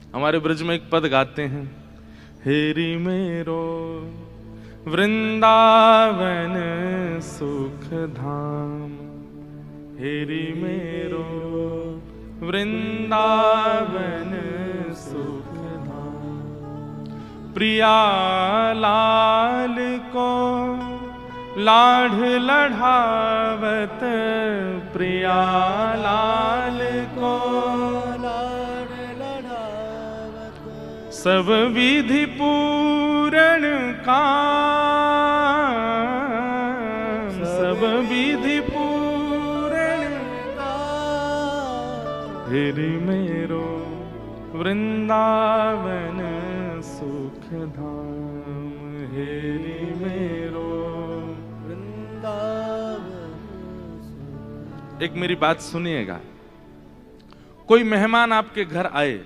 हमारे ब्रज में एक पद गाते हैं, हेरी मेरो वृंदावन सुख धाम, हेरी मेरो वृंदावन सुख धाम। प्रिया लाल को लाढ़ लढ़ावत, प्रिया लाल को लाढ़ लढ़ावत, सब विधि पूरण काम, सब विधि पूरण काम। हेरी मेरो वृंदावन सुख धाम, हेरी मेरो वृंदावन। एक मेरी बात सुनिएगा, कोई मेहमान आपके घर आए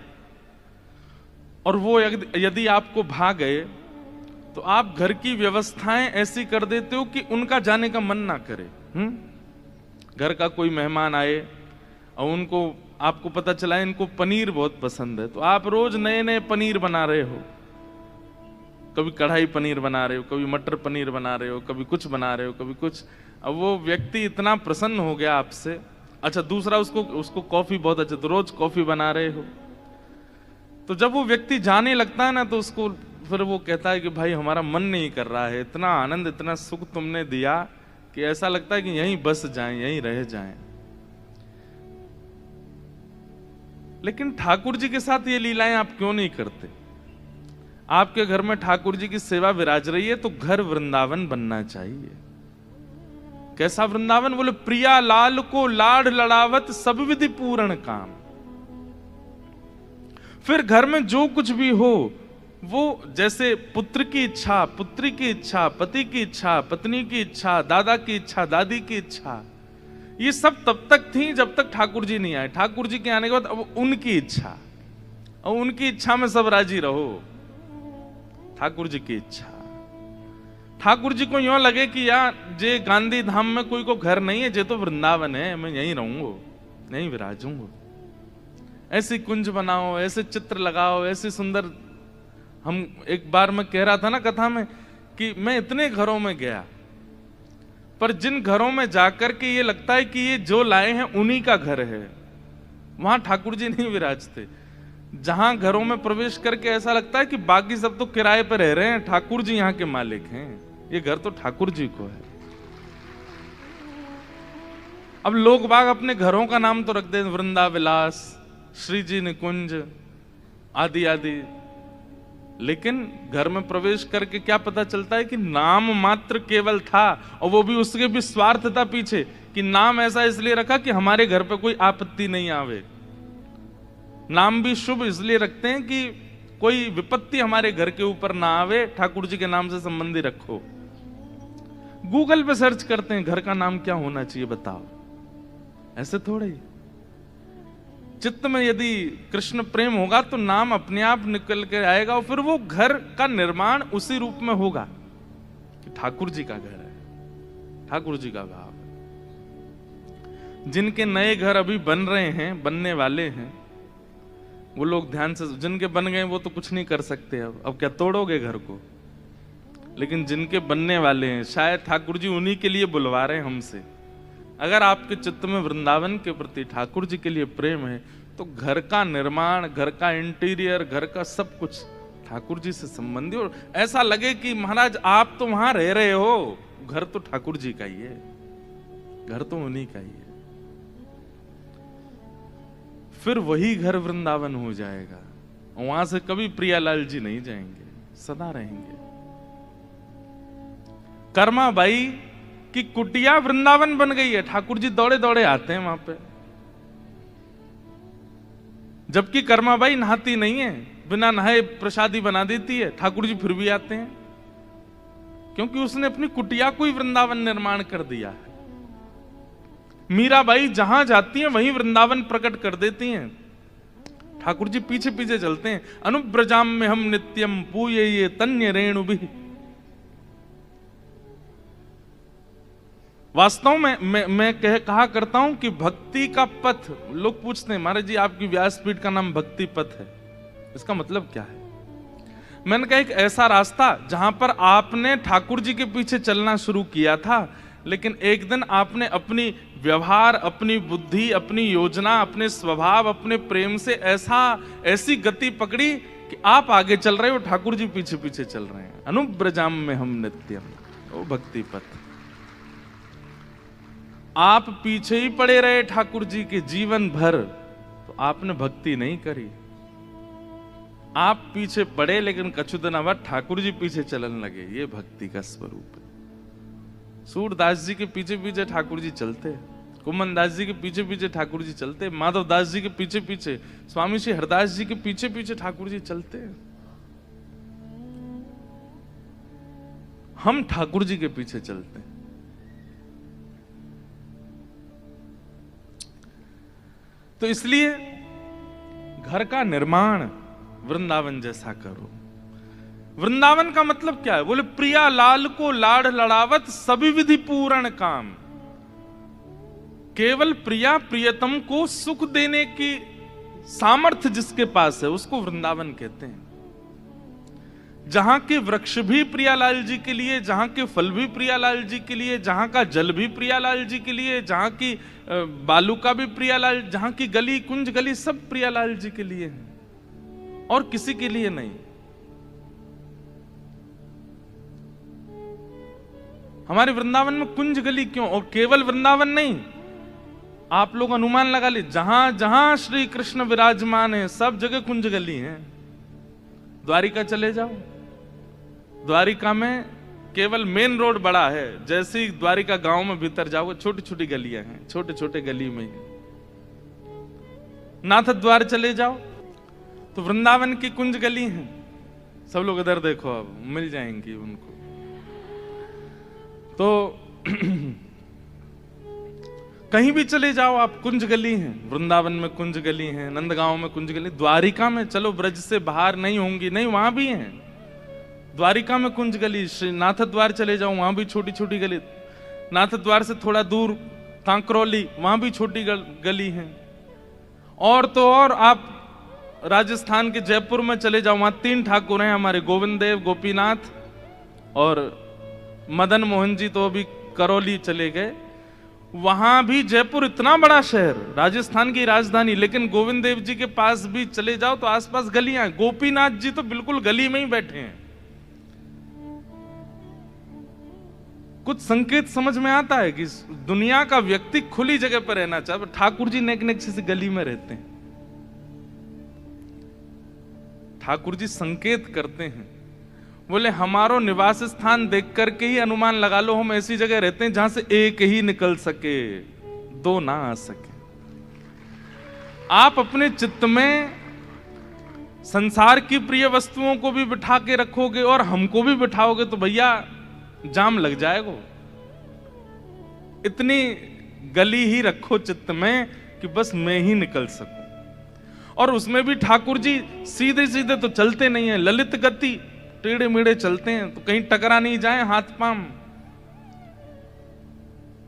और वो यदि आपको भा गए तो आप घर की व्यवस्थाएं ऐसी कर देते हो कि उनका जाने का मन ना करे। घर का कोई मेहमान आए और उनको, आपको पता चला इनको पनीर बहुत पसंद है, तो आप रोज नए नए पनीर बना रहे हो, कभी कढ़ाई पनीर बना रहे हो, कभी मटर पनीर बना रहे हो, कभी कुछ बना रहे हो, कभी कुछ। अब वो व्यक्ति इतना प्रसन्न हो गया आपसे। अच्छा, दूसरा उसको कॉफी बहुत अच्छे, तो रोज कॉफी बना रहे हो। तो जब वो व्यक्ति जाने लगता है ना, तो उसको फिर वो कहता है कि भाई हमारा मन नहीं कर रहा है, इतना आनंद इतना सुख तुमने दिया कि ऐसा लगता है कि यहीं बस जाएं, यहीं रह जाएं। लेकिन ठाकुर जी के साथ ये लीलाएं आप क्यों नहीं करते? आपके घर में ठाकुर जी की सेवा विराज रही है तो घर वृंदावन बनना चाहिए। कैसा वृंदावन? बोले प्रिया लाल को लाड़ लड़ावत, सब विधि पूर्ण काम। फिर घर में जो कुछ भी हो, वो जैसे पुत्र की इच्छा, पुत्री की इच्छा, पति की इच्छा, पत्नी की इच्छा, दादा की इच्छा, दादी की इच्छा, ये सब तब तक थी जब तक ठाकुर जी नहीं आए। ठाकुर जी के आने के बाद अब उनकी इच्छा, और उनकी इच्छा में सब राजी रहो। ठाकुर जी की इच्छा। ठाकुर जी को यूं लगे कि यार जे गांधी धाम में कोई को घर नहीं है, जे तो वृंदावन है, मैं यहीं रहूंगा, यहीं विराजूंगा। ऐसी कुंज बनाओ, ऐसे चित्र लगाओ, ऐसे सुंदर। हम एक बार मैं कह रहा था ना कथा में कि मैं इतने घरों में गया, पर जिन घरों में जाकर के ये लगता है कि ये जो लाए हैं उन्हीं का घर है, वहां ठाकुर जी नहीं विराजते। जहां घरों में प्रवेश करके ऐसा लगता है कि बाकी सब तो किराए पर रह रहे हैं, ठाकुर जी यहां के मालिक हैं, ये घर तो ठाकुर जी को है। अब लोग बाग अपने घरों का नाम तो रख दे, वृंदाविलास, श्री जी निकुंज आदि आदि, लेकिन घर में प्रवेश करके क्या पता चलता है कि नाम मात्र केवल था, और वो भी उसके भी स्वार्थ था पीछे, कि नाम ऐसा इसलिए रखा कि हमारे घर पे कोई आपत्ति नहीं आवे। नाम भी शुभ इसलिए रखते हैं कि कोई विपत्ति हमारे घर के ऊपर ना आवे, ठाकुर जी के नाम से संबंधी रखो। गूगल पे सर्च करते हैं घर का नाम क्या होना चाहिए, बताओ। ऐसे थोड़े ही। चित्त में यदि कृष्ण प्रेम होगा तो नाम अपने आप निकल के आएगा, और फिर वो घर का निर्माण उसी रूप में होगा कि ठाकुर जी का घर है, ठाकुर जी का भाव है। जिनके नए घर अभी बन रहे हैं, बनने वाले हैं, वो लोग ध्यान से, जिनके बन गए वो तो कुछ नहीं कर सकते। अब क्या तोड़ोगे घर को? लेकिन जिनके बनने वाले हैं, शायद ठाकुर जी उन्हीं के लिए बुलवा रहे हैं हमसे। अगर आपके चित्त में वृंदावन के प्रति, ठाकुर जी के लिए प्रेम है, तो घर का निर्माण, घर का इंटीरियर, घर का सब कुछ ठाकुर जी से संबंधी, और ऐसा लगे कि महाराज आप तो वहां रह रहे हो, घर तो ठाकुर जी का ही है, घर तो उन्हीं का ही है। फिर वही घर वृंदावन हो जाएगा। वहां से कभी प्रियालाल जी नहीं जाएंगे, सदा रहेंगे। कर्माबाई की कुटिया वृंदावन बन गई है, ठाकुर जी दौड़े दौड़े आते हैं वहां पे। जबकि कर्माबाई नहाती नहीं है, बिना नहाए प्रसादी बना देती है, ठाकुर जी फिर भी आते हैं, क्योंकि उसने अपनी कुटिया को ही वृंदावन निर्माण कर दिया है। मीराबाई जहां जाती हैं वहीं वृंदावन प्रकट कर देती हैं, ठाकुर जी पीछे पीछे चलते हैं। अनुब्रजाम में हम नित्यम पूये ये तन्य रेणु भी। वास्तव में मैं कहा करता हूं कि भक्ति का पथ, लोग पूछते हैं महाराज जी आपकी व्यासपीठ का नाम भक्ति पथ है, इसका मतलब क्या है? मैंने कहा एक ऐसा रास्ता जहां पर आपने ठाकुर जी के पीछे चलना शुरू किया था, लेकिन एक दिन आपने अपनी व्यवहार, अपनी बुद्धि, अपनी योजना, अपने स्वभाव, अपने प्रेम से ऐसी गति पकड़ी कि आप आगे चल रहे हो, ठाकुर जी पीछे पीछे चल रहे हैं। अनुब्रजाम में हम नित्यम, ओ भक्ति पथ। आप पीछे ही पड़े रहे ठाकुर जी के जीवन भर, तो आपने भक्ति नहीं करी। आप पीछे पड़े लेकिन कछु दिन बाद ठाकुर जी पीछे चलन लगे, ये भक्ति का स्वरूप है। सूरदास जी के पीछे पीछे ठाकुर जी चलते, कुमन दास जी के पीछे पीछे ठाकुर जी चलते, माधव दास जी के पीछे पीछे, स्वामी श्री हरदास जी के पीछे पीछे ठाकुर जी चलते। हम ठाकुर जी के पीछे चलते हैं। तो इसलिए घर का निर्माण वृंदावन जैसा करो। वृंदावन का मतलब क्या है? बोले प्रिया लाल को लाड़ लड़ावत सभी विधि पूर्ण काम। केवल प्रिया प्रियतम को सुख देने की सामर्थ्य जिसके पास है उसको वृंदावन कहते हैं। जहां के वृक्ष भी प्रियालाल जी के लिए, जहां के फल भी प्रियालाल जी के लिए, जहां का जल भी प्रियालाल जी के लिए, जहां की बालू भी प्रियालाल, जहां की गली कुंज गली सब प्रियालाल जी के लिए है और किसी के लिए नहीं। हमारे वृंदावन में कुंज गली क्यों? और केवल वृंदावन नहीं, आप लोग अनुमान लगा ले, जहां जहां श्री कृष्ण विराजमान है सब जगह कुंज गली है। द्वारिका चले जाओ, द्वारिका में केवल मेन रोड बड़ा है, जैसे ही द्वारिका गांव में भीतर जाओगे छोटी छोटी गलियां हैं, छोटे छोटे गली में ही। नाथ द्वार चले जाओ तो वृंदावन की कुंज गली है। सब लोग इधर देखो, अब मिल जाएंगी उनको। तो कहीं भी चले जाओ आप, कुंज गली है। वृंदावन में कुंज गली है, नंदगांव में कुंज गली, द्वारिका में चलो ब्रज से बाहर नहीं होंगी, नहीं वहां भी है। द्वारिका में कुंज गली, श्री नाथ द्वार चले जाओ वहां भी छोटी छोटी गली, नाथ द्वार से थोड़ा दूर कांकरौली वहां भी छोटी गली है। और तो और आप राजस्थान के जयपुर में चले जाओ, वहां 3 ठाकुर हैं हमारे, गोविंद देव, गोपीनाथ और मदन मोहन जी, तो अभी करौली चले गए। वहां भी जयपुर इतना बड़ा शहर, राजस्थान की राजधानी, लेकिन गोविंद देव जी के पास भी चले जाओ तो आसपास गलियां हैं। गोपीनाथ जी तो बिल्कुल गली में ही बैठे हैं। कुछ संकेत समझ में आता है कि दुनिया का व्यक्ति खुली जगह पर रहना चाहता, ठाकुर जी नेक नेक से गली में रहते हैं। ठाकुर जी संकेत करते हैं, बोले हमारो निवास स्थान देख करके ही अनुमान लगा लो हम ऐसी जगह रहते हैं जहां से एक ही निकल सके, 2 ना आ सके। आप अपने चित्त में संसार की प्रिय वस्तुओं को भी बिठा के रखोगे और हमको भी बिठाओगे तो भैया जाम लग जाएगा। इतनी गली ही रखो चित्त में कि बस मैं ही निकल सकूं। और उसमें भी ठाकुर जी सीधे सीधे तो चलते नहीं है, ललित गति, टेढ़े मेढ़े चलते हैं, तो कहीं टकरा नहीं जाए हाथ पांव।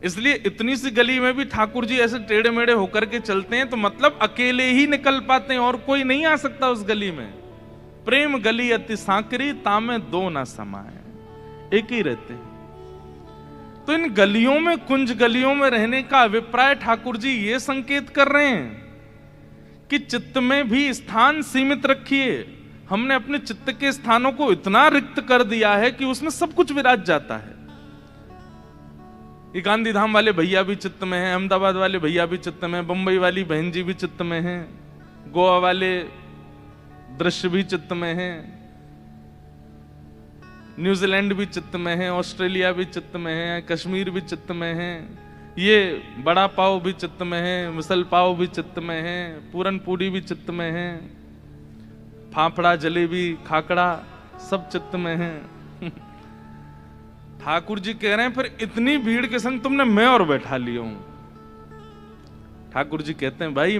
इसलिए इतनी सी गली में भी ठाकुर जी ऐसे टेढ़े मेढ़े होकर के चलते हैं, तो मतलब अकेले ही निकल पाते हैं और कोई नहीं आ सकता उस गली में। प्रेम गली अति सांकरी, तामे 2 ना समाए, एक ही रहते हैं। तो इन गलियों में, कुंज गलियों में रहने का अभिप्राय ठाकुर जी ये संकेत कर रहे हैं कि चित्त में भी स्थान सीमित रखिए। हमने अपने चित्त के स्थानों को इतना रिक्त कर दिया है कि उसमें सब कुछ विराज जाता है। ये गांधीधाम वाले भैया भी चित्त में हैं, अहमदाबाद वाले भैया भी चित्त में हैं, बंबई वाली बहन जी भी चित्त में हैं, गोवा वाले दृश्य भी चित्त में हैं, न्यूजीलैंड भी चित्त में है, ऑस्ट्रेलिया भी चित्त में है, कश्मीर भी चित्त में है, ये बड़ा पाव भी चित्त में है, मिसल पाव भी चित्त में है, पूरन पूरी भी चित्त में है, फाफड़ा जलेबी खाकड़ा सब चित्त में है। ठाकुर जी कह रहे हैं फिर इतनी भीड़ के संग तुमने मैं और बैठा लिया हूं। ठाकुर जी कहते हैं भाई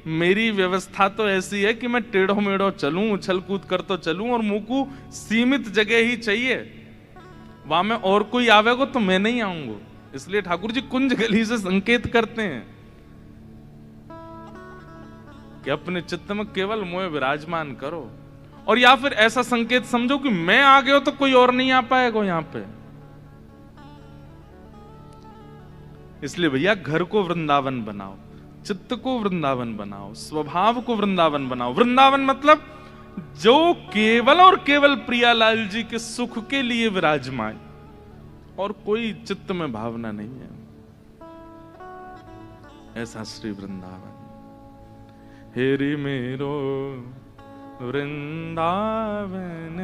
मेरी व्यवस्था तो ऐसी है कि मैं टेढ़ो मेढ़ो चलूं, उछल कूद कर तो चलूं, और मुंह को सीमित जगह ही चाहिए, वहां में और कोई आवेगा तो मैं नहीं आऊंगा। इसलिए ठाकुर जी कुंज गली से संकेत करते हैं। कि अपने चित्त में केवल मोह विराजमान करो, और या फिर ऐसा संकेत समझो कि मैं आ गया तो कोई और नहीं आ पाएगा यहां पे। इसलिए भैया घर को वृंदावन बनाओ, चित्त को वृंदावन बनाओ, स्वभाव को वृंदावन बनाओ। वृंदावन मतलब जो केवल और केवल प्रियालाल जी के सुख के लिए विराजमान, और कोई चित्त में भावना नहीं है। ऐसा श्री वृंदावन। हेरी मेरो वृंदावन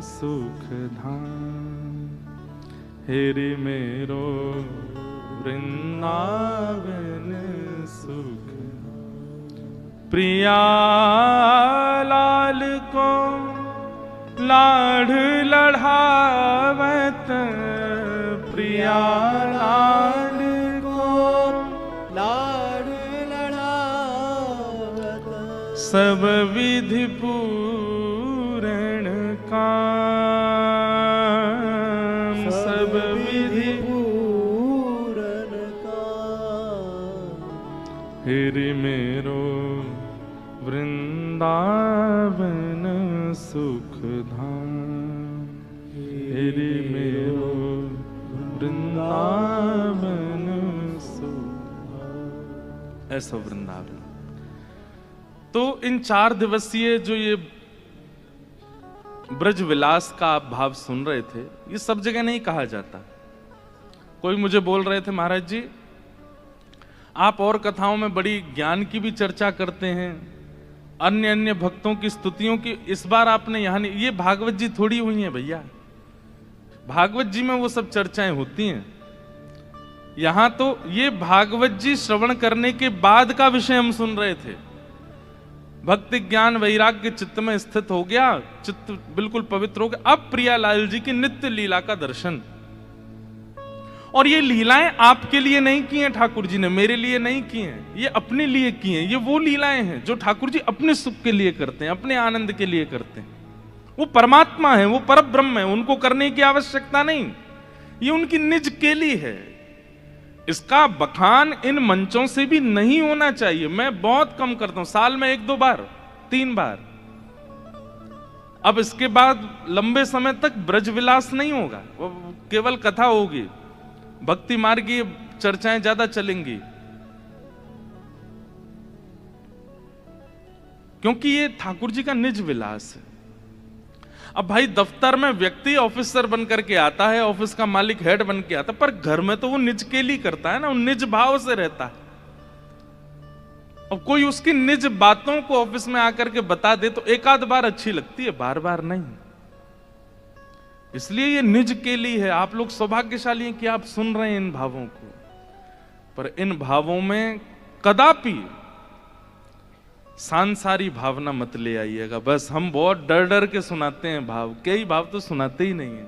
सुख धाम, हेरी मेरो वृंदावन सुख। प्रिया लाल को लाढ़ लढ़ावत, प्रिया लाल को लाड़ लड़ावत, सब विधि पूरण काम, सब विधि पूरन का। हेरि मेरो वृंदावन सुख धाम, हेरि मेरो वृंदावन सुख। ऐसा वृंदावन। तो इन 4 दिवसीय जो ये ब्रज विलास का आप भाव सुन रहे थे, ये सब जगह नहीं कहा जाता। कोई मुझे बोल रहे थे, महाराज जी आप और कथाओं में बड़ी ज्ञान की भी चर्चा करते हैं, अन्य अन्य भक्तों की स्तुतियों की, इस बार आपने यहां नहीं। ये भागवत जी थोड़ी हुई हैं भैया, भागवत जी में वो सब चर्चाएं होती हैं। यहां तो ये भागवत जी श्रवण करने के बाद का विषय हम सुन रहे थे। भक्ति ज्ञान वैराग्य चित्त में स्थित हो गया, चित्त बिल्कुल पवित्र हो गया। अब प्रियालाल जी की नित्य लीला का दर्शन, और ये लीलाएं आपके लिए नहीं की हैं ठाकुर जी ने, मेरे लिए नहीं की हैं, ये अपने लिए की हैं। ये वो लीलाएं हैं जो ठाकुर जी अपने सुख के लिए करते हैं, अपने आनंद के लिए करते हैं। वो परमात्मा है, वो परब्रह्म है, उनको करने की आवश्यकता नहीं, ये उनकी निज केली है। इसका बखान इन मंचों से भी नहीं होना चाहिए। मैं बहुत कम करता हूं, साल में 1-2 बार 3 बार। अब इसके बाद लंबे समय तक ब्रजविलास नहीं होगा, वो केवल कथा होगी, भक्ति मार्ग की चर्चाएं ज्यादा चलेंगी, क्योंकि ये ठाकुर जी का निज विलास है। अब भाई दफ्तर में व्यक्ति ऑफिसर बन करके आता है, ऑफिस का मालिक हेड बन के आता है, पर घर में तो वो निज के लिए करता है ना, वो निज भाव से रहता है। अब कोई उसकी निज बातों को ऑफिस में आकर के बता दे तो एक आध बार अच्छी लगती है, बार बार नहीं। इसलिए ये निज के लिए है। आप लोग सौभाग्यशाली हैं कि आप सुन रहे हैं इन भावों को, पर इन भावों में कदापि सांसारी भावना मत ले आइएगा। बस हम बहुत डर डर के सुनाते हैं भाव, कई भाव तो सुनाते ही नहीं है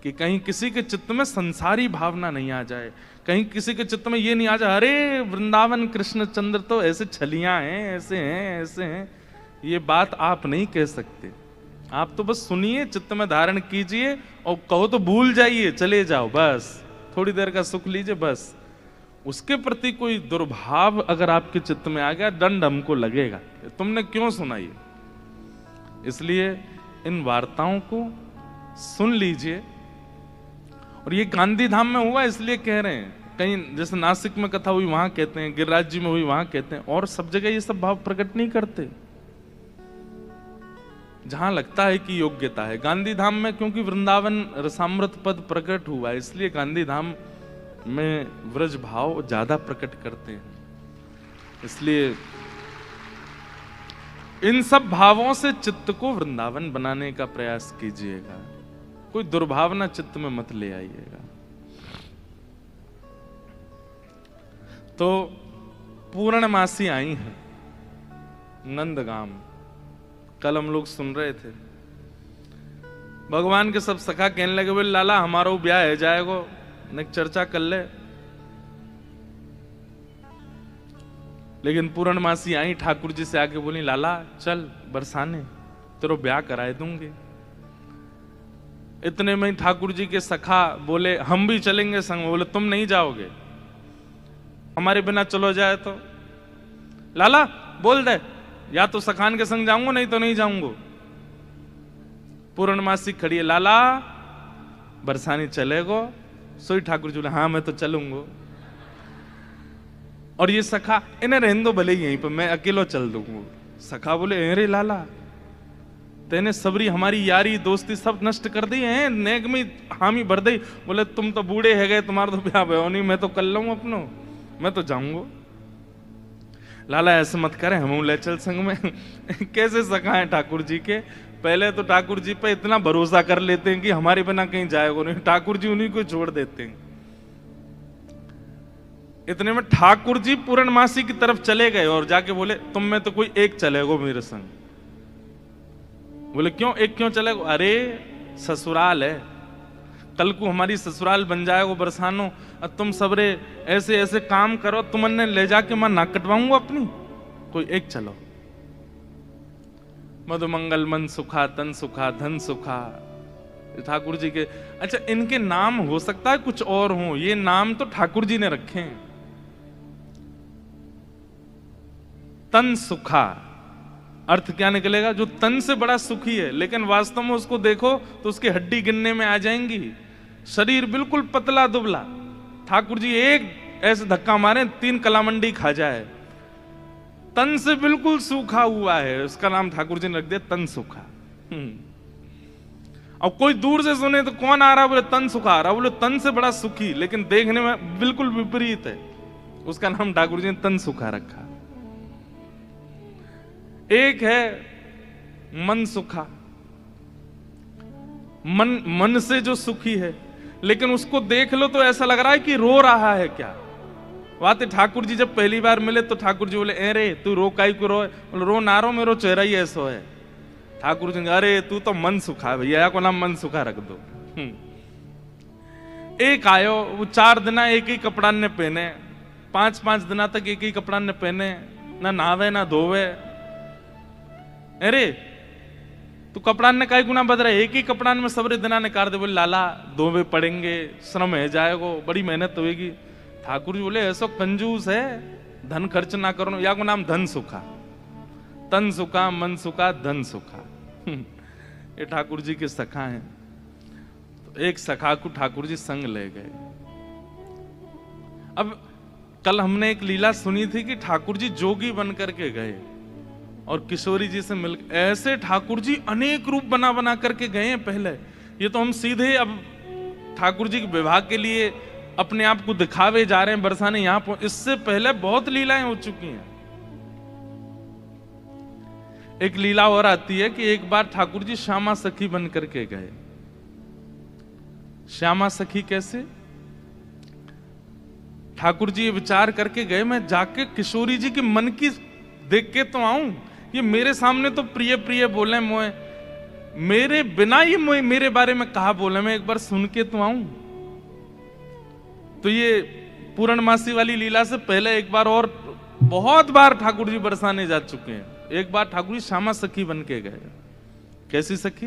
कि कहीं किसी के चित्त में संसारी भावना नहीं आ जाए, कहीं किसी के चित्त में ये नहीं आ जाए अरे वृंदावन कृष्ण चंद्र तो ऐसे छलियां हैं, ऐसे हैं, ऐसे हैं। ये बात आप नहीं कह सकते। आप तो बस सुनिए, चित्त में धारण कीजिए, और कहो तो भूल जाइए, चले जाओ, बस थोड़ी देर का सुख लीजिए। बस उसके प्रति कोई दुर्भाव अगर आपके चित्त में आ गया, दंड हमको लगेगा, तुमने क्यों सुनाई। इसलिए इन वार्ताओं को सुन लीजिए। और ये गांधी धाम में हुआ इसलिए कह रहे हैं, कहीं जैसे नासिक में कथा हुई वहां कहते हैं, गिरिराज जी में हुई वहां कहते हैं, और सब जगह ये सब भाव प्रकट नहीं करते जहां लगता है कि योग्यता है। गांधी धाम में क्योंकि वृंदावन रसामृत पद प्रकट हुआ है, इसलिए गांधी धाम में व्रज भाव ज्यादा प्रकट करते हैं। इसलिए इन सब भावों से चित्त को वृंदावन बनाने का प्रयास कीजिएगा, कोई दुर्भावना चित्त में मत ले आइएगा। तो पूर्णमासी आई है नंदगाम, कल हम लोग सुन रहे थे। भगवान के सब सखा कहने लगे, बोले लाला हमारा ब्याह है जाएगो, ने चर्चा कर ले। लेकिन पूर्णमासी आई ठाकुर जी से आके बोली, लाला चल बरसाने, तेरो ब्याह कराए दूंगे। इतने में ठाकुर जी के सखा बोले, हम भी चलेंगे संग। बोले तुम नहीं जाओगे, हमारे बिना चलो जाए तो। लाला बोल दे, या तो सखान के संग जाऊंगा नहीं तो नहीं जाऊंगा। पूर्णमासी खड़ी है, लाला बरसानी चलेगो? सोई ठाकुर जी बोले हाँ मैं तो चलूंगा। और ये सखा, इन्हें रहने दो भले ही यहीं पर, मैं अकेलो चल दूंगा। सखा बोले अरे लाला, तेने सबरी हमारी यारी दोस्ती सब नष्ट कर दी है, नेक में हामी भर दी। बोले तुम तो बूढ़े है गए, तुम्हारा तो ब्याह भयो नहीं, मैं तो कर लूंगा अपनो, मैं तो जाऊंगा। लाला ऐसे मत करे, हम ले चल संग में। कैसे सखा है ठाकुर जी के, पहले तो ठाकुर जी पे इतना भरोसा कर लेते हैं कि हमारे बिना कहीं जाएगा नहीं, ठाकुर जी उन्हीं को छोड़ देते हैं। इतने में ठाकुर जी पूर्णमासी की तरफ चले गए और जाके बोले तुम में तो कोई एक चलेगो मेरे संग। बोले क्यों एक क्यों चलेगो? अरे ससुराल है, कल को हमारी ससुराल बन जाएगो बरसानो, और तुम सबरे ऐसे ऐसे काम करो, तुमने ले जाके मैं नाक कटवाऊंगा अपनी, कोई एक चलो। मधुमंगल मन सुखा, तन सुखा, धन सुखा, ठाकुर जी के। अच्छा, इनके नाम हो सकता है कुछ और हो, ये नाम तो ठाकुर जी ने रखे हैं। तन सुखा अर्थ क्या निकलेगा? जो तन से बड़ा सुखी है, लेकिन वास्तव में उसको देखो तो उसकी हड्डी गिनने में आ जाएंगी, शरीर बिल्कुल पतला दुबला। ठाकुर जी एक ऐसे धक्का मारे 3 कलामंडी खा जाए, तन से बिल्कुल सूखा हुआ है, उसका नाम ठाकुर जी ने रख दिया तन सुखा। अब कोई दूर से सुने तो कौन आ रहा? बोले तन सुखा आ रहा, बोले तन से बड़ा सुखी, लेकिन देखने में बिल्कुल विपरीत है, उसका नाम ठाकुर जी ने तन सुखा रखा। एक है मन सुखा, मन से जो सुखी है, लेकिन उसको देख लो तो ऐसा लग रहा है कि रो रहा है क्या। वाते ठाकुर जी जब पहली बार मिले तो ठाकुर जी बोले अरे तू रो काई को रोए? बोले रो ना रो, मेरो चेहरा ही ऐसा है। ठाकुर जी अरे तू तो मन सुखा, भैया को नाम मन सुखा रख दो। एक आयो, वो 4 दिन एक ही कपड़ा ने पहने, 5-5 दिन तक एक ही कपड़ा ने पहने, ना नहावे ना धोवे। अरे तू कपड़ा ने काई गुना बदल रहा, एक ही कपड़ा में सबरे दिना ने कार दे। बोले लाला धोवे पड़ेंगे, श्रम है जाएगो, बड़ी मेहनत होगी। ठाकुर जी बोले ऐसा कंजूस है, धन खर्च ना करो, या को नाम धन सुखा। तन सुखा, मन सुखा, धन सुखा। ये ठाकुर जी के सखा हैं। तो एक सखा को ठाकुर जी संग ले गए। अब कल हमने एक लीला सुनी थी कि ठाकुर जी जोगी बन करके गए और किशोरी जी से मिल, ऐसे ठाकुर जी अनेक रूप बना बना करके गए हैं पहले। ये तो हम सीधे अब ठाकुर जी के विवाह के लिए अपने आप को दिखावे जा रहे हैं बरसाने यहां। इससे पहले बहुत लीलाएं हो चुकी हैं। एक लीला और आती है कि एक बार ठाकुर जी श्यामा सखी बन करके गए। श्यामा सखी कैसे? ठाकुर जी ये विचार करके गए, मैं जाके किशोरी जी के मन की देख के तो आऊं, ये मेरे सामने तो प्रिय प्रिय बोले मोए, मेरे बिना ही मोए मेरे बारे में कहा बोले, मैं एक बार सुन के तो आऊं। तो ये पूर्णमासी वाली लीला से पहले एक बार और बहुत बार ठाकुर जी बरसाने जा चुके हैं। एक बार ठाकुर जी श्यामा सखी बन के गए। कैसी सखी?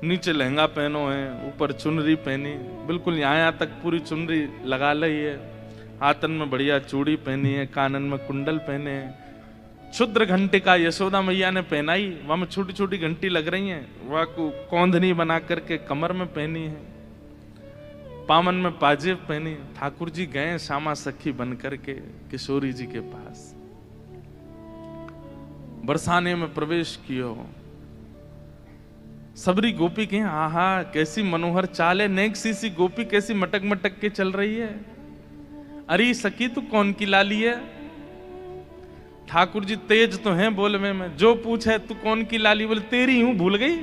नीचे लहंगा पहनो है, ऊपर चुनरी पहनी, बिल्कुल यहाँ तक पूरी चुनरी लगा ली है, हाथन में बढ़िया चूड़ी पहनी है, कानन में कुंडल पहने हैं, क्षुद्र घंटे का यशोदा मैया ने पहनाई, वहां में छोटी छोटी घंटी लग रही हैं, वह को कौंधनी बना करके कमर में पहनी है, पामन में पाजेब पहनी। ठाकुर जी गए श्यामा सखी बन करके किशोरी जी के पास, बरसाने में प्रवेश कियो। सबरी गोपी के आहा कैसी मनोहर चाल है, नेक सी गोपी कैसी मटक मटक के चल रही है। अरे सखी तू कौन की लाली है? ठाकुर जी तेज तो हैं बोलवे में, जो पूछे तू कौन की लाली, बोले तेरी हूं, भूल गई।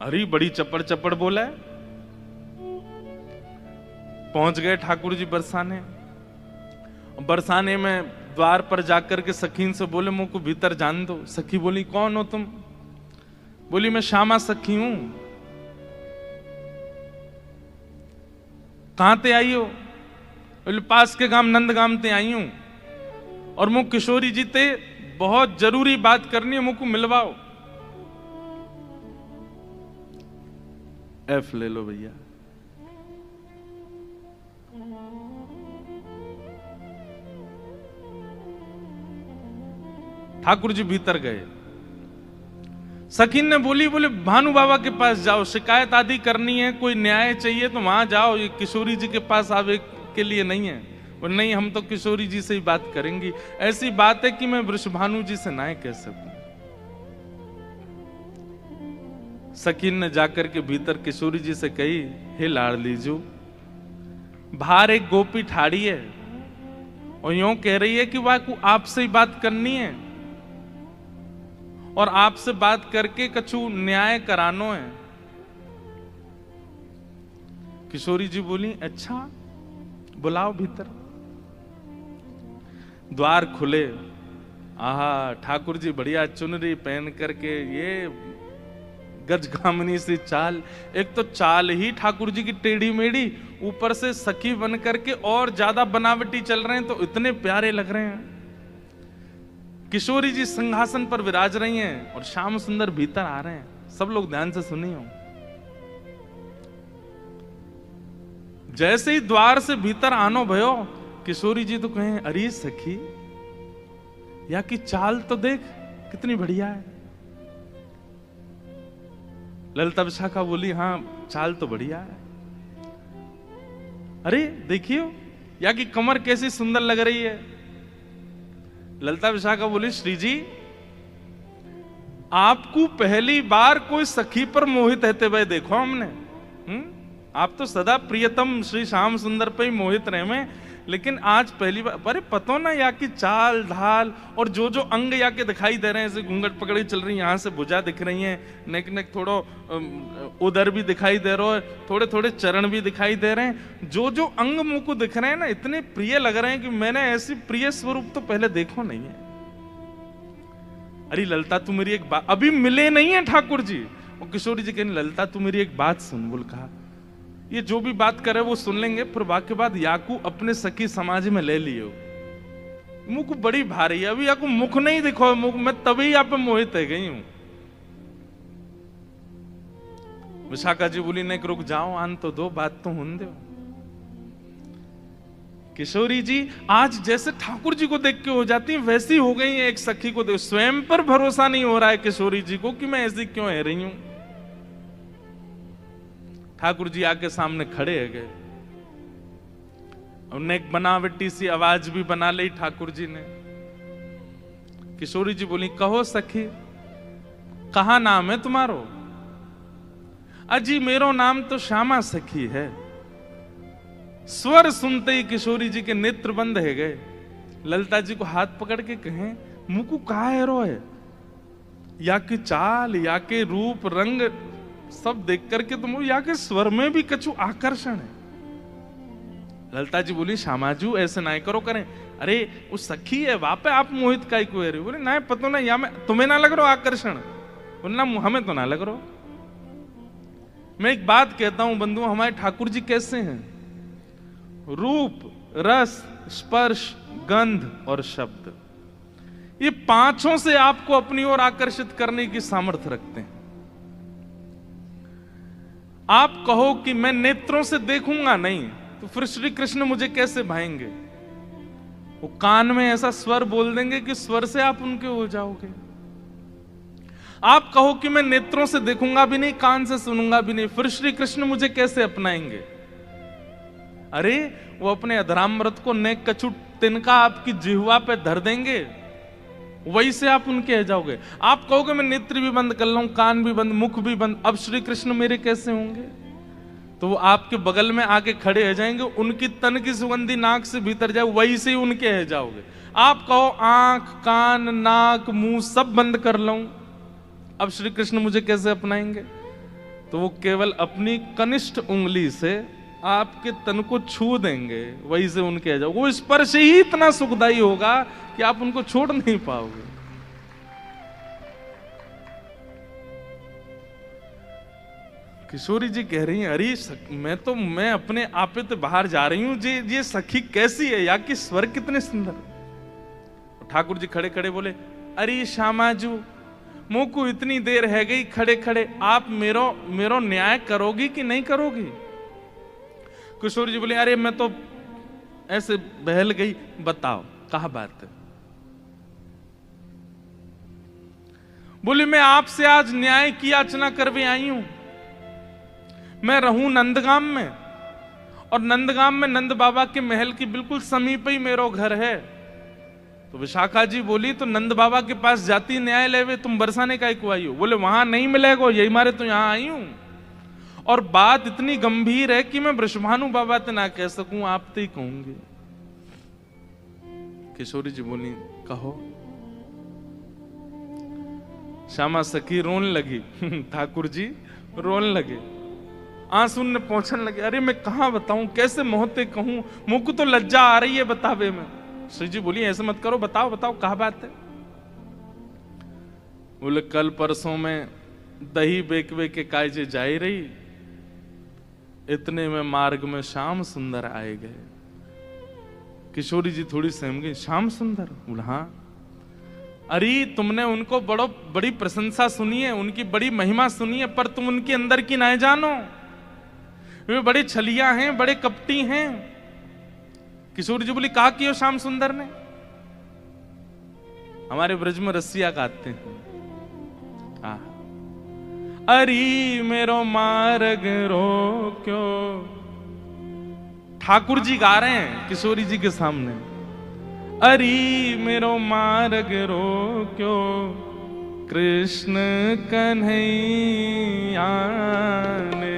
अरे बड़ी चपड़ चपड़ बोला है। पहुंच गए ठाकुर जी बरसाने। बरसाने में द्वार पर जाकर के सखीन से बोले मुझ को भीतर जान दो। सखी बोली कौन हो तुम? बोली मैं श्यामा सखी हूं। कहां ते आई हो? बोले पास के गांव नंदगाम ते आई हूं, और मुझ किशोरी जी ते बहुत जरूरी बात करनी है, मुझको मिलवाओ। एफ ले लो भैया। ठाकुर जी भीतर गए। सखी ने बोली, बोले भानु बाबा के पास जाओ, शिकायत आदि करनी है, कोई न्याय चाहिए तो वहां जाओ, ये किशोरी जी के पास आवे के लिए नहीं है। और नहीं, हम तो किशोरी जी से ही बात करेंगी, ऐसी बात है कि मैं वृषभानु जी से ना कह सकूं। सखी ने जाकर के भीतर किशोरी जी से कही, हे लाडलीजू, बाहर एक गोपी ठाड़ी है और यूं कह रही है कि वाकू आपसे ही बात करनी है और आपसे बात करके कछु न्याय करानो है। किशोरी जी बोली, अच्छा बुलाओ भीतर। द्वार खुले, आहा, ठाकुर जी बढ़िया चुनरी पहन करके, ये गजगामनी सी चाल, एक तो चाल ही ठाकुर जी की टेढ़ी मेढ़ी, ऊपर से सखी बन करके और ज्यादा बनावटी चल रहे हैं तो इतने प्यारे लग रहे हैं। किशोरी जी सिंहासन पर विराज रही हैं और श्याम सुंदर भीतर आ रहे हैं। सब लोग ध्यान से सुनिए। जैसे ही द्वार से भीतर आनो भयो, किशोरी जी तो कहें, अरे सखी, या की चाल तो देख कितनी बढ़िया है। ललिता विशाखा बोली, हाँ चाल तो बढ़िया है। अरे देखियो, या की कमर कैसी सुंदर लग रही है। ललिता विशाखा बोली, श्री जी, आपको पहली बार कोई सखी पर मोहित रहते हुए देखो हमने। आप तो सदा प्रियतम श्री श्याम सुंदर पे ही मोहित रहे में, लेकिन आज पहली बार। अरे पतो ना, या की चाल ढाल और जो जो अंग या के दिखाई दे रहे हैं, जैसे घूंघट पकड़ी चल रही है, यहाँ से भुजा दिख रही है, नेक नेक थोड़ो उदर भी दिखाई दे रहा है, थोड़े थोड़े चरण भी दिखाई दे रहे हैं, जो जो अंग मुंह को दिख रहे हैं ना, इतने प्रिय लग रहे हैं कि मैंने ऐसी प्रिय स्वरूप तो पहले देखो नहीं है। अरे ललिता, तू मेरी एक बात, अभी मिले नहीं है ठाकुर जी। और किशोरी जी कहने, ललिता तू मेरी एक बात सुन। बोल, कहा, ये जो भी बात करे वो सुन लेंगे, फिर वाक्य बाद याकू अपने सखी समाज में ले लियो। मुख बड़ी भारी है, अभी याकू मुख नहीं दिखो, मुख मैं तभी यहाँ पे मोहित है गई हूं। विशाखा जी बोली, नहीं रुक जाओ, आन तो दो, बात तो हुन दो। किशोरी जी आज जैसे ठाकुर जी को देख के हो जाती है, वैसी हो गई है एक सखी को देख। स्वयं पर भरोसा नहीं हो रहा है किशोरी जी को कि मैं ऐसी क्यों है रही हूं। ठाकुर जी आके सामने खड़े है गए, उन्हें एक बनावटी सी आवाज भी बना ली ठाकुर जी ने। किशोरी जी बोली, कहो सखी, कहा नाम है तुम्हारो? अजी मेरो नाम तो श्यामा सखी है। स्वर सुनते ही किशोरी जी के नेत्र बंद है गए। ललिता जी को हाथ पकड़ के कहें, मुकु कहा है रो है, या की चाल, या के रूप रंग सब देख करके तुम, या के स्वर में भी कछु आकर्षण है। ललिता जी बोली, श्यामाजू ऐसे ना करो करें। अरे वो सखी है, वहां पे आप मोहित का को है। बोले, ना पता ना, या मैं तुम्हें ना लग रहा आकर्षण, बोलना हमें तो ना लग रहा। मैं एक बात कहता हूं बंधु, हमारे ठाकुर जी कैसे हैं? रूप, रस, स्पर्श, गंध और शब्द, ये पांचों से आपको अपनी ओर आकर्षित करने की सामर्थ्य रखते हैं। आप कहो कि मैं नेत्रों से देखूंगा नहीं, तो फिर श्री कृष्ण मुझे कैसे भाएंगे? वो कान में ऐसा स्वर बोल देंगे कि स्वर से आप उनके हो जाओगे। आप कहो कि मैं नेत्रों से देखूंगा भी नहीं, कान से सुनूंगा भी नहीं, फिर श्री कृष्ण मुझे कैसे अपनाएंगे? अरे वो अपने अधरामृत को नेक कछु तिनका आपकी जिह्वा पे धर देंगे, वही से आप उनके हो जाओगे। आप कहोगे मैं नेत्र भी बंद कर लूं, कान भी बंद, मुख भी बंद, अब श्री कृष्ण मेरे कैसे होंगे? तो वो आपके बगल में आके खड़े हो जाएंगे, उनकी तन की सुगंधी नाक से भीतर जाए, वही से उनके हो जाओगे। आप कहो आंख, कान, नाक, मुंह सब बंद कर लूं, अब श्री कृष्ण मुझे कैसे अपनाएंगे? तो वो केवल अपनी कनिष्ठ उंगली से आपके तन को छू देंगे, वही से उनके आ जाओ। वो स्पर्श ही इतना सुखदायी होगा कि आप उनको छोड़ नहीं पाओगे। किशोरी जी कह रही हैं, अरे मैं अपने आपे तो बाहर जा रही हूं, ये सखी कैसी है, या कि स्वर कितने सुंदर। ठाकुर जी खड़े खड़े बोले, अरे श्यामाजू, मुंह को इतनी देर है गई खड़े खड़े, आप मेरो न्याय करोगी कि नहीं करोगी? किशोरी जी बोले, अरे मैं तो ऐसे बहल गई, बताओ कहा बात है। बोली मैं आपसे आज न्याय की याचना करवे आई हूं। मैं रहूं नंदगाम में, और नंदगाम में नंद बाबा के महल की बिल्कुल समीप ही मेरा घर है। तो विशाखा जी बोली तो नंद बाबा के पास जाती न्याय लेवे, तुम बरसाने का को आई हो? बोले वहां नहीं मिलेगा, यही मारे तो यहां आई हूं। और बात इतनी गंभीर है कि मैं वृषभानु बाबा ते ना कह सकूं, आप ते ही कहूंगी। किशोरी जी बोली कहो। श्यामा सखी रोन लगी ठाकुर जी रोन लगे, आंसू ने पहुंचने लगे। अरे मैं कहां बताऊं, कैसे मोहते कहूं, मुझ को तो लज्जा आ रही है बतावे में। श्री जी बोली ऐसे मत करो, बताओ बताओ कहा बात है। बोले कल परसों में दही बेकवे के कायजे जाई रही, इतने में मार्ग में श्याम सुंदर आए गए। किशोरी जी थोड़ी सहम गई, श्याम सुंदर? बोला हाँ। अरे तुमने उनको बड़ी प्रशंसा सुनी है, उनकी बड़ी महिमा सुनी है, पर तुम उनके अंदर की ना जानो। वे बड़े छलिया हैं, बड़े कपटी हैं। किशोरी जी बोली कहा कियो श्याम सुंदर ने? हमारे ब्रज में रसिया गाते हैं, अरी मेरो मार्ग रोक्यो। ठाकुर जी गा रहे हैं किशोरी जी के सामने, अरी मेरो मार्ग रोक्यो कृष्ण कन्हैया ने।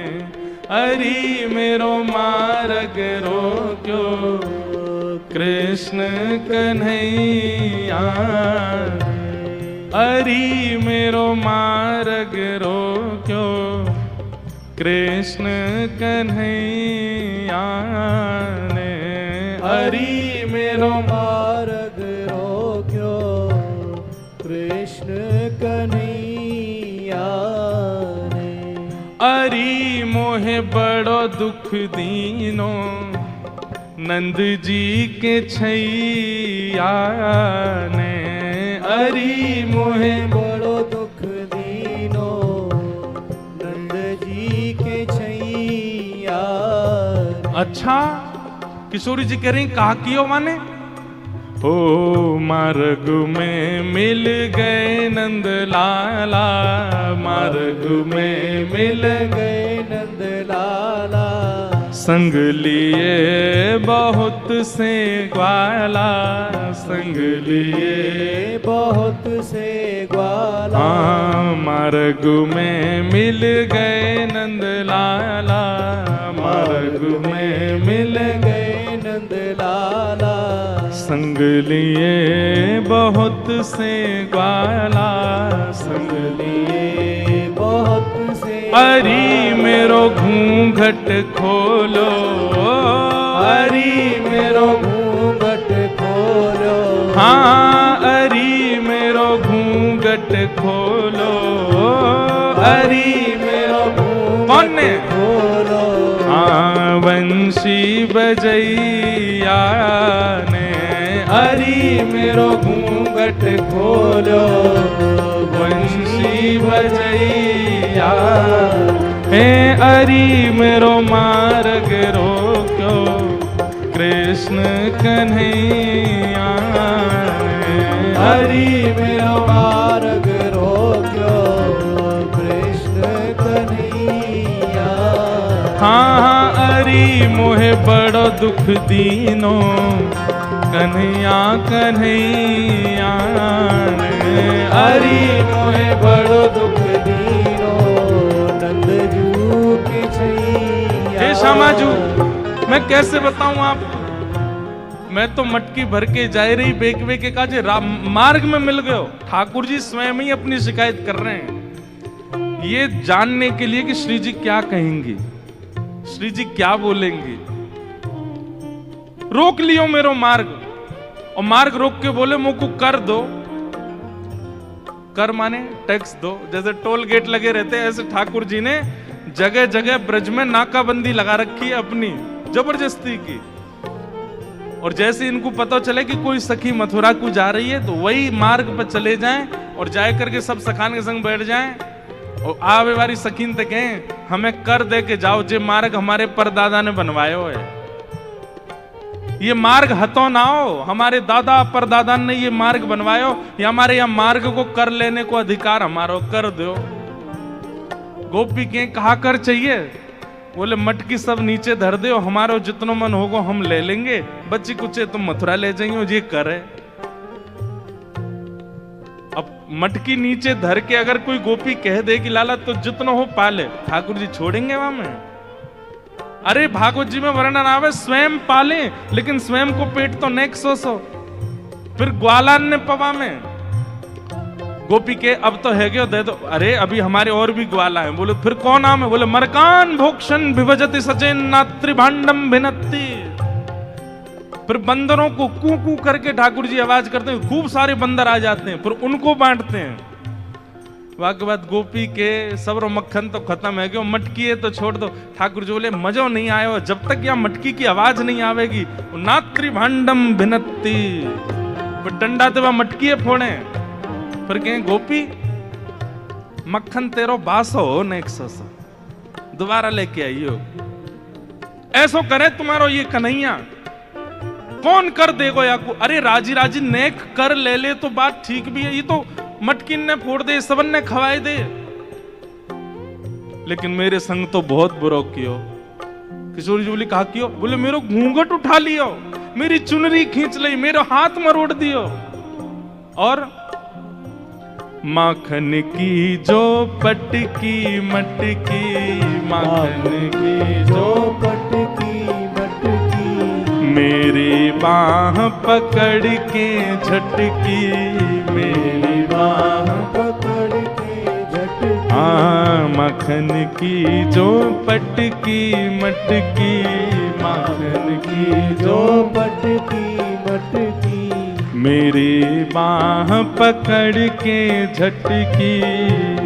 अरी मेरो मार्ग रोक्यो कृष्ण कन्हैया। अरी मेरो मार्ग रोक्यो कृष्ण कन्हैया ने। अरी मेरो मार्ग रोक्यो कृष्ण कन्हैया ने। अरी मोहे बड़ो दुख दीनो नंद जी के छैया ने। अरी मोहे बड़ो दुख दीनो नंद जी के छैया। अच्छा किशोरी जी कह रही कहा कियो माने? ओ मार्ग में मिल गए नंद लाला, मार्ग में मिल गए नंद लाला। संग लिए बहुत से ग्वाला, संग लिए बहुत से ग्वाला। हाँ मार्ग में मिल गए नंद लाला, मार्ग में मिल गए नंद लाला। संग लिए बहुत से ग्वाला, संग लिए बहुत से। अरी मेरो घूंघट खोलो, अरी मेरो घूंघट खोलो। हाँ अरी मेरो घूंघट खोलो। अरी मेरो कौन ने? खोलो। हाँ बंशी बजैया ने। अरी मेरो घूंघट खोलो। बंशी बजैया हे। अरी मेरो मार्ग रोक्यो कृष्ण कन्हैया ने। हरि मेरो मार्ग रोक्यो कृष्ण कन्हैया। हाँ हाँ अरी मोहे बड़ो दुख दीनो कन्हैया कन्हैया ने। हरि मोहे बड़ो दुख दीनो नंद जू के छैया। हे श्यामाजू मैं कैसे बताऊं आपको, मैं तो मटकी भर के जाए रही बेकवे के काजे मार्ग में मिल गए। ठाकुर जी स्वयं ही अपनी शिकायत कर रहे हैं ये जानने के लिए कि श्री जी क्या कहेंगी, श्री जी क्या बोलेंगे। रोक लियो मेरो मार्ग, और मार्ग रोक के बोले मुझको कर दो। कर माने टैक्स दो, जैसे टोल गेट लगे रहते हैं ऐसे ठाकुर जी ने जगह जगह ब्रज में नाकाबंदी लगा रखी है अपनी जबरदस्ती की। और जैसे इनको पता चले कि कोई सखी मथुरा को जा रही है तो वही मार्ग पर चले जाएं और जाए करके सब सखान के संग बैठ जाएं और आवे वाली सखीन तक हमें कर दे के जाओ, जे मार्ग हमारे परदादा ने बनवायो है। ये मार्ग हतो ना हो, हमारे दादा परदादा ने ये मार्ग बनवायो, या हमारे यहाँ मार्ग को कर लेने को अधिकार हमारो कर दो। गोपी के कहा कर चाहिए, बोले मटकी सब नीचे धर दो, हमारो जितनो मन होगो हम ले लेंगे, बच्ची कुचे तुम मथुरा ले जाइयो, ये करे। अब मटकी नीचे धर के अगर कोई गोपी कह दे कि लाला तो जितना हो पाले, ठाकुर जी छोड़ेंगे वहां में? अरे भागवत जी में वर्णन आवे स्वयं पाले, लेकिन स्वयं को पेट तो नेक सो। फिर ग्वालान ने पवा में गोपी के अब तो है गयो दे दो, अरे अभी हमारे और भी ग्वाला हैं। बोले फिर कौन नाम है? बोले मरकान भोक्षण विभजति सचेन नात्री भांडम भिनत्ति। फिर बंदरों को कू कू करके ठाकुर जी आवाज करते हैं, खूब सारे बंदर आ जाते हैं, फिर उनको बांटते हैं। वाक बाद गोपी के सबरो मक्खन तो खत्म है, क्यों मटकी है तो छोड़ दो। ठाकुर जी बोले मजो नहीं आयो, जब तक यहाँ मटकी की आवाज नहीं आवेगी। नात्री भांडम भिनत्ति, फिर डंडा ते वह मटकी है फोड़े। फिर कहें गोपी मक्खन तेरो बासो हो नेक सो, दोबारा लेके आइयो। ऐसो करे तुम्हारो ये कन्हैया, कौन कर देगो या को? अरे राजी राजी नेक कर ले ले तो बात ठीक भी है, ये तो मटकिन ने फोड़ दे, सबन ने खवाए दे, लेकिन मेरे संग तो बहुत बुरो कियो। किशोरी जी बोली कहा कियो? बोले मेरो घूंघट उठा लियो, मेरी चुनरी खींच ली, मेरा हाथ मरोड़ दियो, और माखन की जो पटकी मटकी, माखन की जो पटकी मटकी, मेरी बाह पकड़ के झटकी, मेरी बाह पकड़ के झटकी। माखन की जो पटकी मटकी, माखन की जो पटकी मटकी, मेरी बाह पकड़ के झटकी,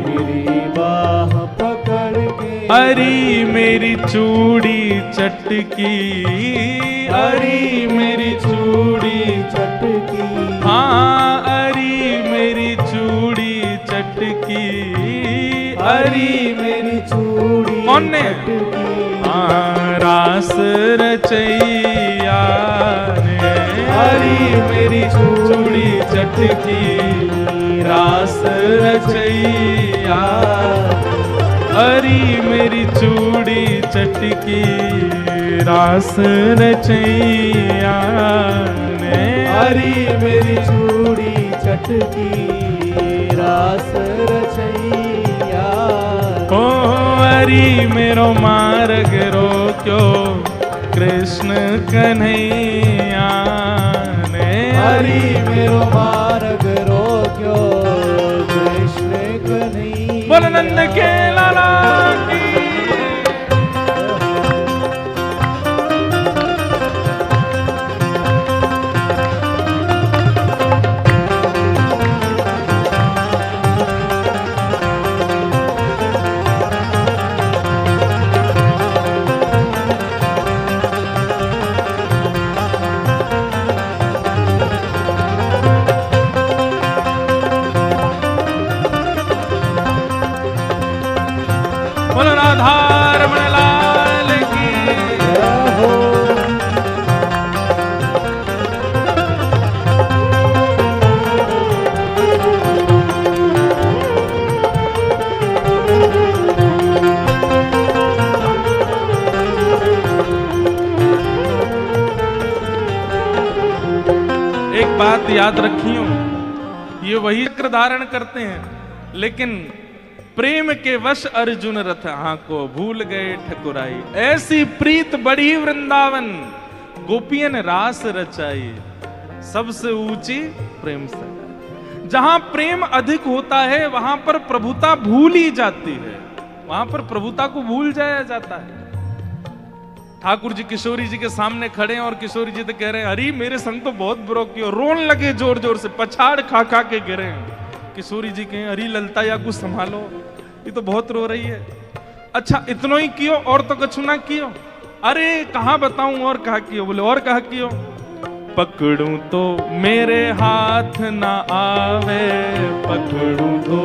मेरी बाह पकड़ के। अरी मेरी चूड़ी चटकी, अरी मेरी चूड़ी चटकी, हाँ अरी मेरी चूड़ी चटकी, अरी मेरी चूड़ी कौन ने? चटकी। रास रचैया ने, अरी मेरी चूड़ी चटकी, रास रचैया, अरी मेरी चूड़ी चटकी, रास रचैया ने, अरी मेरी चूड़ी चटकी, रास रचैया। ओ अरी मेरो मार्ग रोक्यो कृष्ण कन्हैया ने, हरि मेरो मार्ग रोक्यो कृष्ण कन्हैया। बोल नंद के लाला की। राधारमण लाल की हो। एक बात याद रखियो, ये वही चक्र धारण करते हैं, लेकिन प्रेम के वश अर्जुन रथ को भूल गए ठकुराई। ऐसी प्रीत बढ़ी वृंदावन, गोपियन रास रचाई, सबसे ऊंची प्रेम से। जहां प्रेम अधिक होता है वहां पर प्रभुता भूल ही जाती है, वहां पर प्रभुता को भूल जाया जाता है। ठाकुर जी किशोरी जी के सामने खड़े हैं और किशोरी जी तो कह रहे हैं अरे मेरे संग तो बहुत बुरो किया, रोन लगे जोर जोर से, पछाड़ खा खा के गिरे। किशोरी जी कहें अरे ललता या कुछ संभालो, ये तो बहुत रो रही है। अच्छा इतनो ही कियो और तो कछु ना कियो? अरे कहाँ बताऊं और कहा कियो? बोले और कहा कियो? पकड़ूं तो मेरे हाथ ना आवे, पकड़ूं तो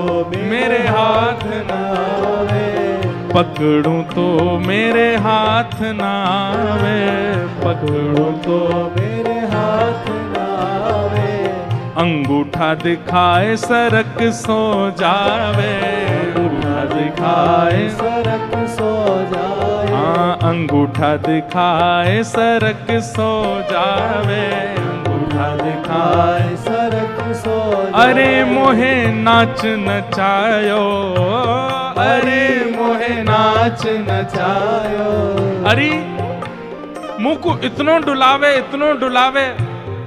मेरे हाथ ना आवे, पकड़ूं तो मेरे हाथ हाथ ना आवे, पकड़ो तो मेरे हाथ ना आवे, अंगूठा दिखाए सरक सो जावे, अंगूठा दिखाए सरक सो जाए, हाँ अंगूठा दिखाए सरक सो जावे, अंगूठा दिखाए सरक सो जाए। अरे मोहे नाच नचायो, अरे मोहे नाच नचायो, अरे मुंह को इतनो डुलावे,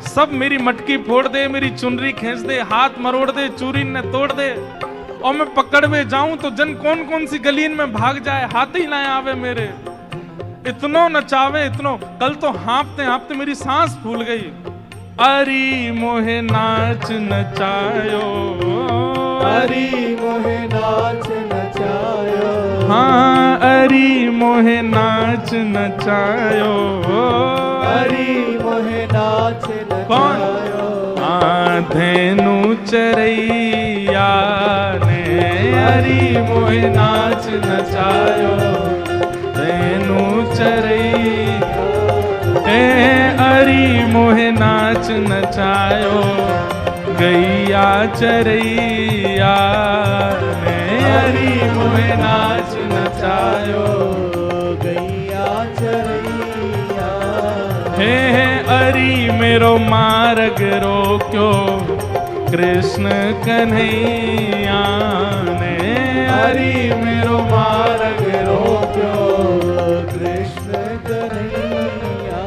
सब मेरी मटकी फोड़ दे, मेरी चुनरी खींच दे, हाथ मरोड़ दे, चूरी ने तोड़ दे, और मैं पकड़ में जाऊं तो जन कौन कौन सी गलीन में भाग जाए, हाथ ही ना आवे मेरे। इतनो नचावे इतनो, कल तो हाँपते हाँपते मेरी सांस फूल गई। अरे मोहे नाच नचायो, अरे मोहे नाच नचायो, हाँ अरे मोहे नाच नचायो, अरे मोहे नाच नचायो। धेनु चरैया ने अरे मोहे नाच नचायो, धेनु चरैया अरे मोहे नाच नचायो, गैया चरैया ने अरे मोहे नाच नचायो, गैया चरैया हे अरी मेरो मार्ग रोक्यो, कृष्ण कन्हैया ने हरि मेरो मार्ग रोक्यो, कृष्ण कन्हैया।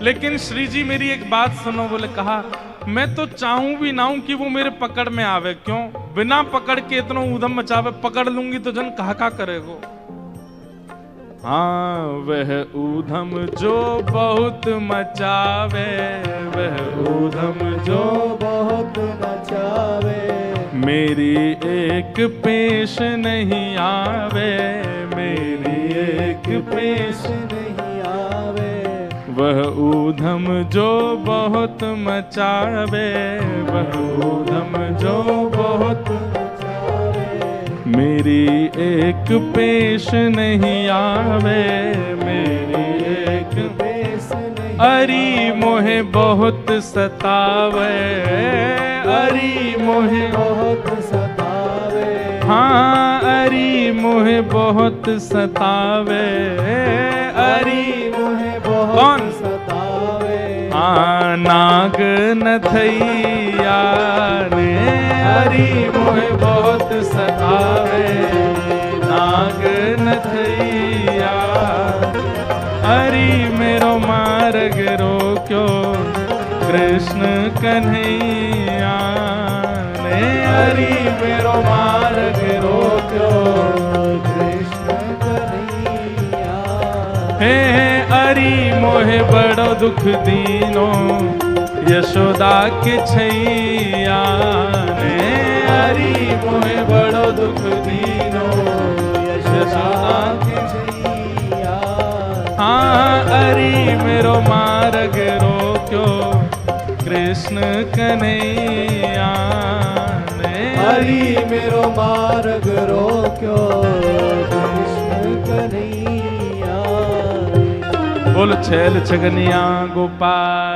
लेकिन श्री जी मेरी एक बात सुनो, बोले कहा मैं तो चाहूं भी ना हूं कि वो मेरे पकड़ में आवे, क्यों बिना पकड़ के इतना ऊधम मचावे, पकड़ लूंगी तो जन कहा करेगो। हाँ वह ऊधम जो बहुत मचावे, वह ऊधम जो बहुत नचावे, मेरी एक पेश नहीं आवे, मेरी एक पेश नहीं आवे, वह ऊधम जो बहुत मचावे, वह ऊधम जो बहुत नचावे, मेरी एक पेश नहीं आवे, मेरी एक पेश नहीं अरी मोहे बहुत सतावे, अरी मोहे बहुत सतावे, हाँ अरी मोहे बहुत सतावे, अरी मोहे बहुत कौन? सतावे, नाग नथैया ने अरी मोहे बहुत सतावे, नाग नथैया अरी मेरो मार्ग रोक्यो, कृष्ण कन्हैया ने हरि मेरो मार्ग रोक्यो, कृष्ण कन्हैया। हे अरी मोहे बड़ो दुख दीनो, यशोदा के छैया ने हरि मोहे बड़ो दुख दीनो, यशोदा के छैया। हाँ अरी मेरो मार्ग रोक्यो, कृष्ण कन्हैया ने हरि मेरो मार्ग रोक्यो, कृष्ण कन्हैया। बोल छैल छगनिया गोपाल।